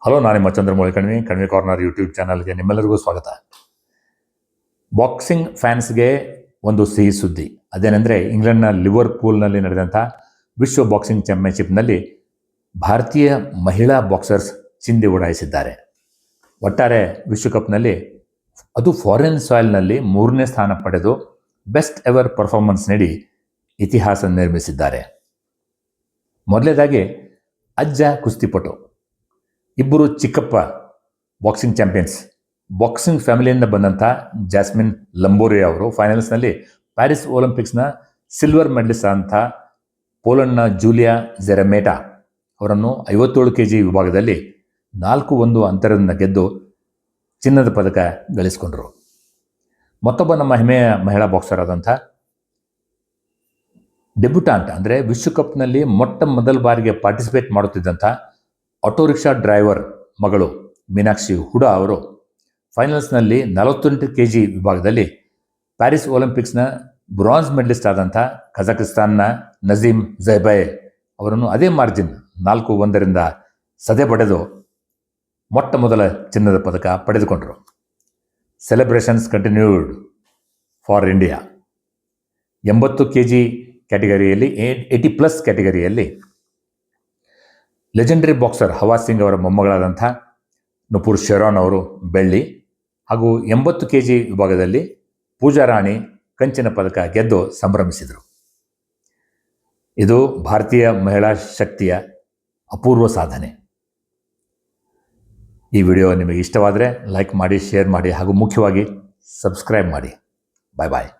Hello, ನಾನು ನಿಮ್ಮ Chandramouli Kanvi corner YouTube ಚಾನಲ್ಗೆ ನಿಮ್ಮೆಲ್ಲರಿಗೂ ಸ್ವಾಗತ. ಬಾಕ್ಸಿಂಗ್ ಫ್ಯಾನ್ಸ್ಗೆ ಒಂದು ಸಿಹಿ ಸುದ್ದಿ. ಅದೇನೆಂದರೆ, ಇಂಗ್ಲೆಂಡ್ನ ಲಿವರ್ಪೂಲ್ನಲ್ಲಿ ನಡೆದಂಥ ವಿಶ್ವ ಬಾಕ್ಸಿಂಗ್ ಚಾಂಪಿಯನ್ಶಿಪ್ನಲ್ಲಿ ಭಾರತೀಯ ಮಹಿಳಾ ಬಾಕ್ಸರ್ಸ್ ಚಿಂದಿ ಉಡಾಯಿಸಿದ್ದಾರೆ. ಒಟ್ಟಾರೆ ವಿಶ್ವಕಪ್ನಲ್ಲಿ, ಅದು ಫಾರಿನ್ ಸಾಯಿಲ್ನಲ್ಲಿ 3ನೇ ಸ್ಥಾನ ಪಡೆದು ಬೆಸ್ಟ್ ಎವರ್ ಪರ್ಫಾರ್ಮೆನ್ಸ್ ನೀಡಿ ಇತಿಹಾಸ ನಿರ್ಮಿಸಿದ್ದಾರೆ. ಮೊದಲನೇದಾಗಿ ಅಜ್ಜ ಕುಸ್ತಿಪಟು, ಇಬ್ಬರು ಚಿಕ್ಕಪ್ಪ ಬಾಕ್ಸಿಂಗ್ ಚಾಂಪಿಯನ್ಸ್. ಬಾಕ್ಸಿಂಗ್ ಫ್ಯಾಮಿಲಿಯಿಂದ ಬಂದಂಥ ಜಾಸ್ಮಿನ್ ಲಂಬೋರಿ ಅವರು ಫೈನಲ್ಸ್ನಲ್ಲಿ ಪ್ಯಾರಿಸ್ ಒಲಿಂಪಿಕ್ಸ್ನ ಸಿಲ್ವರ್ ಮೆಡಲಿಸ್ಟ್ ಆದಂಥ ಪೋಲೆಂಡ್ನ ಜೂಲಿಯಾ ಜೆರೆಮೇಟಾ ಅವರನ್ನು 57 kg ವಿಭಾಗದಲ್ಲಿ 4-1 ಅಂತರದಿಂದ ಗೆದ್ದು ಚಿನ್ನದ ಪದಕ ಗಳಿಸಿಕೊಂಡರು. ಮತ್ತೊಬ್ಬ ನಮ್ಮ ಹೆಮ್ಮೆಯ ಮಹಿಳಾ ಬಾಕ್ಸರ್ ಆದಂಥ ಡೆಬ್ಯೂಟಾಂಟ್, ಅಂದರೆ ವಿಶ್ವಕಪ್ನಲ್ಲಿ ಮೊದಲ ಬಾರಿಗೆ ಪಾರ್ಟಿಸಿಪೇಟ್ ಮಾಡುತ್ತಿದ್ದಂಥ ಆಟೋ ರಿಕ್ಷಾ ಡ್ರೈವರ್ ಮಗಳು ಮೀನಾಕ್ಷಿ ಹುಡಾ ಅವರು ಫೈನಲ್ಸ್ನಲ್ಲಿ 48 kg ವಿಭಾಗದಲ್ಲಿ ಪ್ಯಾರಿಸ್ ಒಲಿಂಪಿಕ್ಸ್ನ ಬ್ರಾನ್ಸ್ ಮೆಡಲಿಸ್ಟ್ ಆದಂಥ ಕಜಕಿಸ್ತಾನ್ನ ನಜೀಮ್ ಝೈಬಾಯ್ ಅವರನ್ನು ಅದೇ ಮಾರ್ಜಿನ್ 4-1 ಸದೆ ಬಡೆದು ಮೊದಲ ಚಿನ್ನದ ಪದಕ ಪಡೆದುಕೊಂಡರು. Celebrations continued for India. 80 kg ಕ್ಯಾಟಗರಿಯಲ್ಲಿ, 80+ ಕ್ಯಾಟಗರಿಯಲ್ಲಿ ಲೆಜೆಂಡರಿ ಬಾಕ್ಸರ್ ಹವಾಸ್ ಸಿಂಗ್ ಅವರ ಮೊಮ್ಮಗಳಾದಂಥ ನುಪುರ್ ಶೆರಾನ್ ಅವರು ಬೆಳ್ಳಿ, ಹಾಗೂ 80 kg ವಿಭಾಗದಲ್ಲಿ ಪೂಜಾ ರಾಣಿ ಕಂಚಿನ ಪದಕ ಗೆದ್ದು ಸಂಭ್ರಮಿಸಿದರು. ಇದು ಭಾರತೀಯ ಮಹಿಳಾ ಶಕ್ತಿಯ ಅಪೂರ್ವ ಸಾಧನೆ. ಈ ವಿಡಿಯೋ ನಿಮಗೆ ಇಷ್ಟವಾದರೆ ಲೈಕ್ ಮಾಡಿ, ಶೇರ್ ಮಾಡಿ, ಹಾಗೂ ಮುಖ್ಯವಾಗಿ ಸಬ್ಸ್ಕ್ರೈಬ್ ಮಾಡಿ. ಬಾಯ್ ಬಾಯ್.